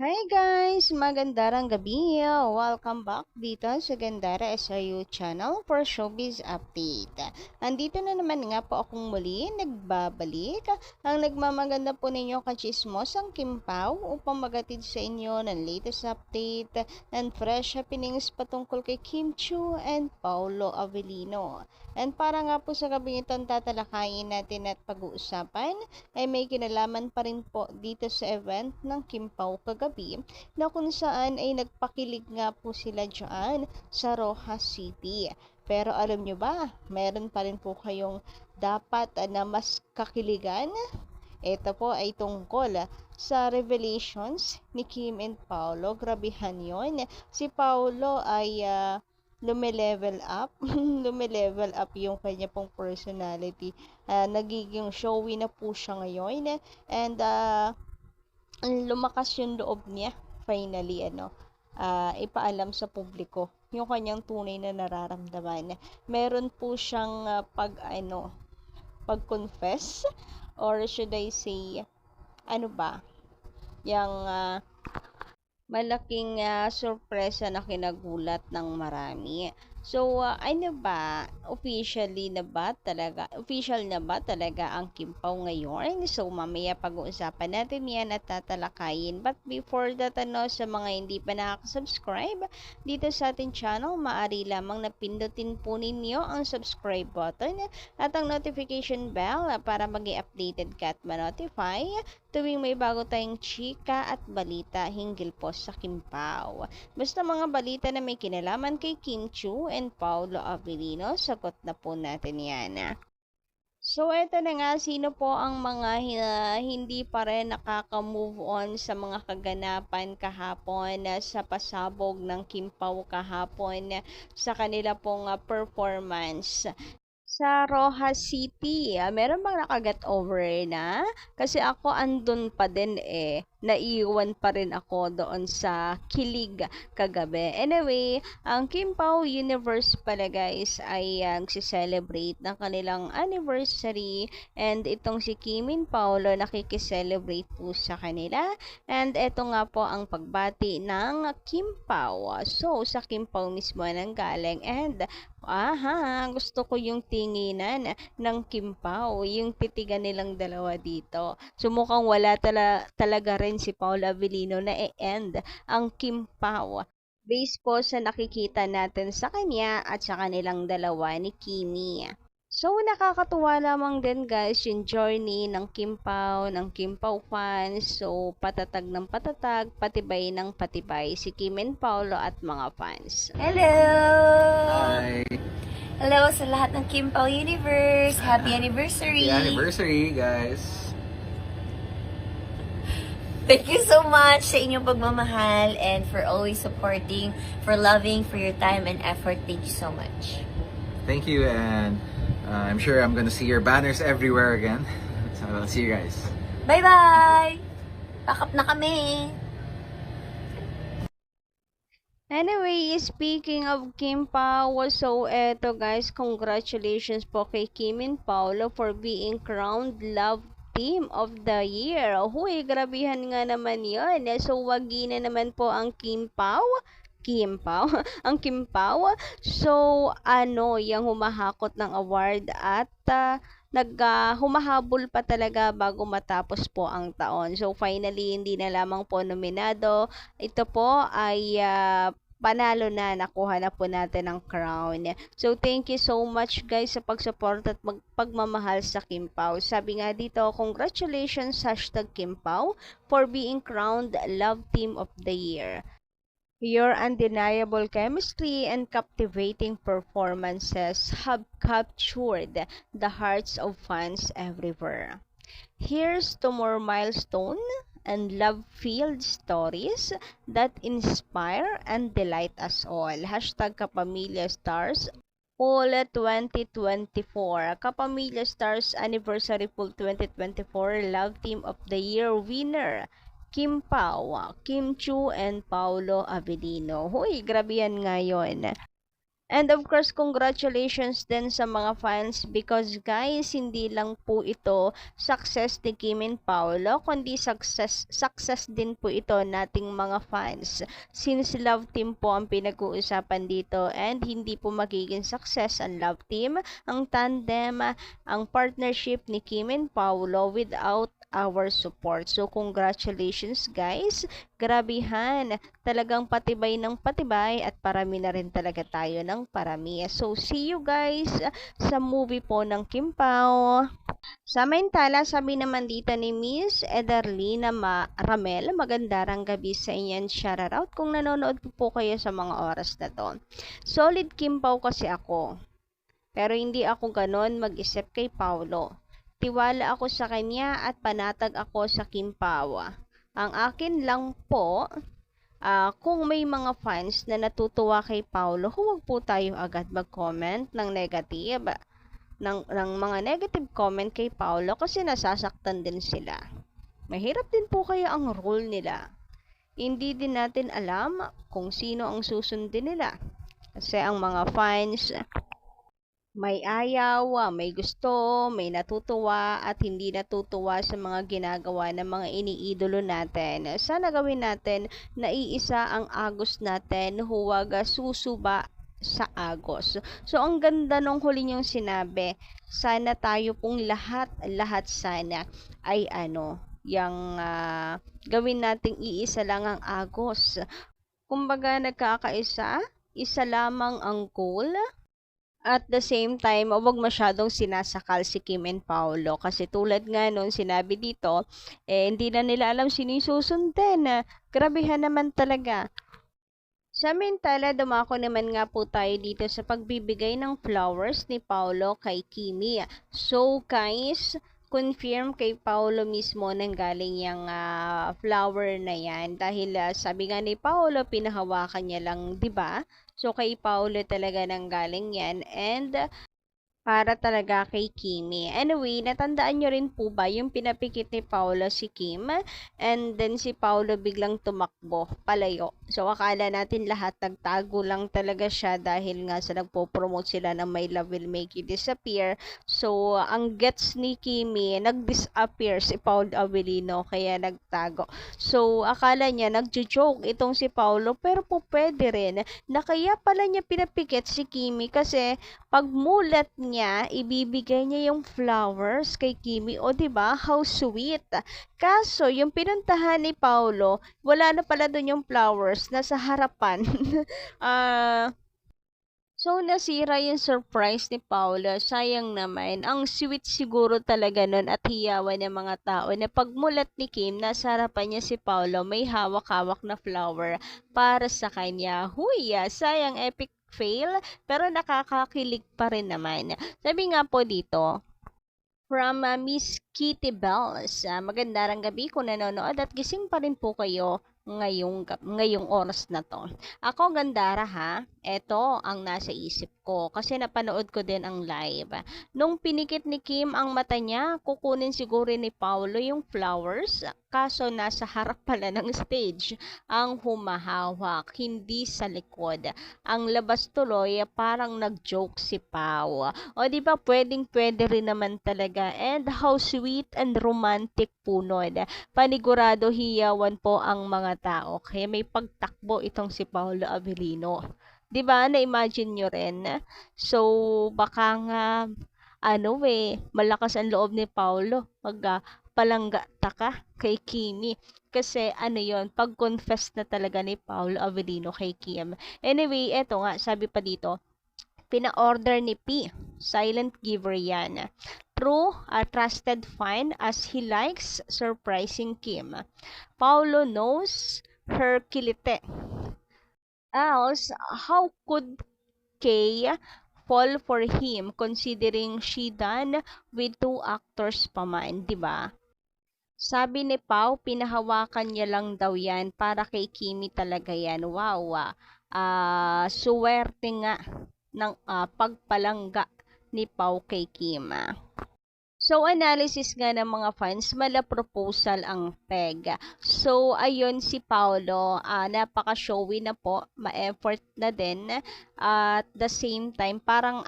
Hi guys! Magandang gabi! Welcome back dito sa Gandara SRU channel for Showbiz Update. Andito na naman nga po akong muli nagbabalik ang nagmamaganda po ninyo kachismos ang Kimpaw upang magatid sa inyo ng latest update and fresh happenings patungkol kay Kim Chu and Paulo Avellino. And para nga po sa gabi ito tatalakayin natin at pag-uusapan ay may kinalaman pa rin po dito sa event ng Kimpaw kagabi na kung saan ay nagpakilig nga po sila dyan sa Rojas City. Pero alam nyo ba, meron pa rin po kayong dapat na mas kakiligan? Ito po ay tungkol sa revelations ni Kim and Paolo. Grabihan yon. Si Paolo ay lumilevel up. Lumilevel up yung kanya pong personality. Nagiging showy na po siya ngayon. And lumakas yung loob niya. Finally, ipaalam sa publiko yung kanyang tunay na nararamdaman. Meron po siyang pag-confess or should I say, ano ba, yung malaking sorpresa na kinagulat ng marami. So, ano ba, official na ba talaga ang Kimpaw ngayon? So, mamaya pag-uusapan natin yan at tatalakayin. But before that, sa mga hindi pa nakaka-subscribe dito sa ating channel, maaari lamang napindutin po ninyo ang subscribe button at ang notification bell para maging updated ka at ma-notify tuwing may bago tayong chika at balita hinggil po sa Kimpaw. Basta mga balita na may kinalaman kay Kim Chu and Paulo Avellino, sagot na po natin yan. So, eto na nga, sino po ang mga hindi pa rin nakaka-move on sa mga kaganapan kahapon sa pasabog ng Kimpaw kahapon sa kanila pong performance sa Rojas City. Meron bang nakaget over na? Kasi ako andun pa din naiwan pa rin ako doon sa kilig kagabi. Anyway, ang Kimpaw Universe pala guys ay nagsiselebrate ng kanilang anniversary and itong si Kimin Paulo nakikiselebrate po sa kanila and eto nga po ang pagbati ng Kimpaw. So, sa Kimpaw mismo nang galing and gusto ko yung tinginan ng Kimpaw, yung titigan nilang dalawa dito. So mukhang wala talaga rin si Paula Avellino na e-end ang Kimpaw. Based po sa nakikita natin sa kanya at sa kanilang dalawa ni Kimi. So, nakakatuwa lamang din guys yung journey ng Kimpaw fans. So, patatag ng patatag, patibay ng patibay si Kim and Paulo at mga fans. Hello! Hi! Hello sa lahat ng Kimpaw Universe! Happy anniversary! Happy anniversary, guys! Thank you so much sa inyong pagmamahal and for always supporting, for loving, for your time and effort. Thank you so much. Thank you, and I'm sure I'm gonna see your banners everywhere again. So, I'll see you guys. Bye-bye! Pack up na kami! Anyway, speaking of Kim Pao, so eto guys, congratulations po kay Kim and Paolo for being crowned Love Team of the Year. Huy, grabihan nga naman yun. So, wagi na naman po ang Kim Pao. Ang Kim Pao. So, yung humahakot ng award at humahabol pa talaga bago matapos po ang taon. So, finally, hindi na lamang po nominado. Ito po ay panalo na, nakuha na po natin ang crown. So, thank you so much guys sa pag-support at pagmamahal sa Kimpaw. Sabi nga dito, congratulations #Kimpaw for being crowned Love Team of the Year. Your undeniable chemistry and captivating performances have captured the hearts of fans everywhere. Here's to more milestone and love-filled stories that inspire and delight us all. #Kapamilya Stars Pool 2024. Kapamilya Stars Anniversary Pool 2024 Love Team of the Year winner. Kim Pao, Kim Chu, and Paulo Avellino. Huy, grabe yan ngayon. And of course, congratulations din sa mga fans because guys, hindi lang po ito success ni Kim and Paolo, kundi success din po ito nating mga fans. Since love team po ang pinag-uusapan dito and hindi po magiging success ang love team, ang tandem, ang partnership ni Kim and Paolo without our support. So congratulations guys, grabihan, talagang patibay ng patibay at parami na rin talaga tayo ng parami. So see you guys sa movie po ng Kim Pao. Samantala, sabi naman dito ni Miss Ederlina Ramel, magandang gabi sa inyan, shoutout kung nanonood po kayo sa mga oras na to. Solid Kim Pao kasi ako, pero hindi ako ganon mag-isip kay Paolo. Tiwala ako sa kanya at panatag ako sa Kim Pao. Ang akin lang po, kung may mga fans na natutuwa kay Paolo, huwag po tayo agad mag-comment ng negative. Ng mga negative comment kay Paolo kasi nasasaktan din sila. Mahirap din po kaya ang role nila. Hindi din natin alam kung sino ang susundin nila. Kasi ang mga fans, may ayaw, may gusto, may natutuwa at hindi natutuwa sa mga ginagawa ng mga iniidolo natin. Sana gawin natin na iisa ang agos natin, huwag susuba sa agos. So ang ganda nung huli niyong sinabi, sana tayo pong lahat sana ay yung gawin nating iisa lang ang agos. Kumbaga nagkakaisa, isa lamang ang goal. At the same time, huwag masyadong sinasakal si Kim and Paolo. Kasi tulad nga nung sinabi dito, hindi na nila alam sino yung susundin. Grabehan naman talaga. Samantala, dumako naman nga po tayo dito sa pagbibigay ng flowers ni Paolo kay Kimi. So guys, confirm kay Paolo mismo nang galing yung flower na yan. Dahil sabi nga ni Paolo, pinahawakan niya lang, 'di ba? So, kay Paolo talaga nang galing yan. And, para talaga kay Kimi. Anyway, natandaan nyo rin po ba yung pinapikit ni Paolo si Kim? And then, si Paolo biglang tumakbo, palayo. So, akala natin lahat nagtago lang talaga siya dahil nga sa nagpo-promote sila ng My Love Will Make You Disappear. So, ang gets ni Kimi, nag-disappear si Paolo Avellino, kaya nagtago. So, akala niya, nagjo-joke itong si Paolo, pero po pwede rin na kaya pala niya pinapikit si Kimi kasi pagmulat niya, ibibigay niya yung flowers kay Kimi. O, diba? How sweet. Kaso, yung pinuntahan ni Paolo, wala na pala dun yung flowers, nasa harapan. So, nasira yung surprise ni Paolo. Sayang naman. Ang sweet siguro talaga nun at hiyawan ng mga tao na pagmulat ni Kim, nasa harapan niya si Paolo, may hawak-hawak na flower para sa kanya. Huy, sayang, epic fail, pero nakakakilig pa rin naman. Sabi nga po dito, from Miss Kitty Bells, magandang gabi kung nanonood at gising pa rin po kayo ngayong oras na to. Ako gandara ha, eto ang nasa isip ko kasi napanood ko din ang live. Nung pinikit ni Kim ang mata niya, kukunin siguro ni Paolo yung flowers, kaso nasa harap pala ng stage ang humahawak, hindi sa likod. Ang labas tuloy, parang nag-joke si Pao. O di ba pwede rin naman talaga, and how sweet and romantic po nun. Panigurado hiyawan po ang mga tao. Kaya may pagtakbo itong si Paolo Avellino. 'Di ba? Na-imagine nyo rin. So, baka nga malakas ang loob ni Paolo palangga taka kay Kimi. Kasi yon, pag-confess na talaga ni Paolo Avellino kay Kim. Anyway, eto nga, sabi pa dito, pina-order ni P. Silent giver yan. True, a trusted fan as he likes surprising Kim. Paolo knows her kilite. Else, how could Kay fall for him considering she done with 2 actors pa man, di ba? Sabi ni Pao, pinahawakan niya lang daw yan para kay Kimi talaga yan. Wow, suwerte nga ng pagpalangga ni Pao kay Kim. So, analysis nga ng mga fans, mala proposal ang peg. So, ayun si Paolo, napaka-showy na po, ma-effort na din. At the same time, parang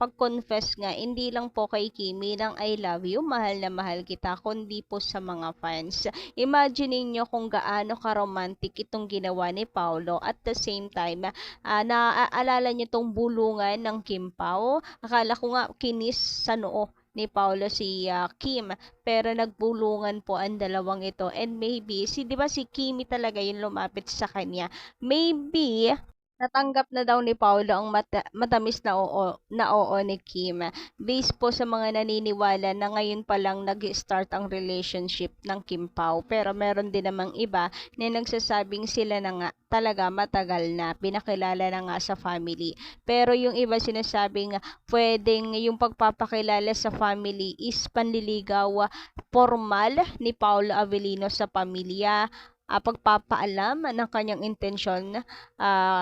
pag-confess nga, hindi lang po kay Kimi ng I love you, mahal na mahal kita, kundi po sa mga fans. Imagine niyo kung gaano ka-romantic itong ginawa ni Paolo. At the same time, naaalala niyo tong bulungan ng Kim Pao. Akala ko nga kinis sa noo ni Paolo si Kim, pero nagbulungan po ang dalawang ito, and maybe di ba si Kimi talaga yung lumapit sa kanya, maybe natanggap na daw ni Paolo ang matamis na oo ni Kim. Based po sa mga naniniwala na ngayon pa lang nag-start ang relationship ng Kim Pao. Pero meron din namang iba na nagsasabing sila na nga talaga matagal na, pinakilala na nga sa family. Pero yung iba sinasabing pwedeng yung pagpapakilala sa family is panliligaw formal ni Paolo Avellino sa pamilya, pagpapaalam ng kanyang intensyon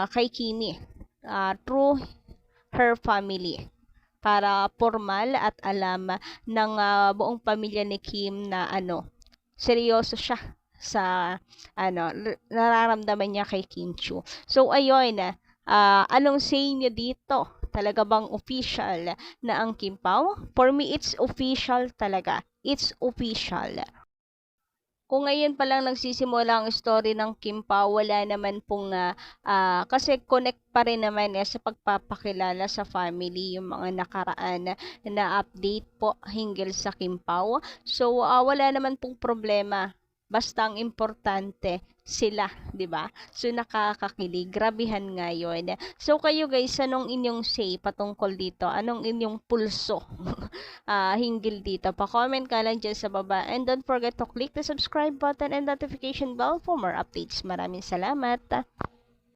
kay Kimi through her family, para formal at alam ng buong pamilya ni Kim na seryoso siya sa nararamdaman niya kay Kim Chiu. So ayun, anong say niyo dito? Talaga bang official na ang Kim Pao? For me, it's official talaga. It's official. Kung ngayon pa lang nagsisimula ang story ng Kim Pao, wala naman pong, kasi connect pa rin naman sa pagpapakilala sa family, yung mga nakaraan na update po hinggil sa Kim Pao. So, wala naman pong problema. Basta ang importante, sila, di ba? So, nakakakilig. Grabihan nga yun. So, kayo guys, anong inyong say patungkol dito? Anong inyong pulso hinggil dito? Pa-comment ka lang dyan sa baba. And don't forget to click the subscribe button and notification bell for more updates. Maraming salamat.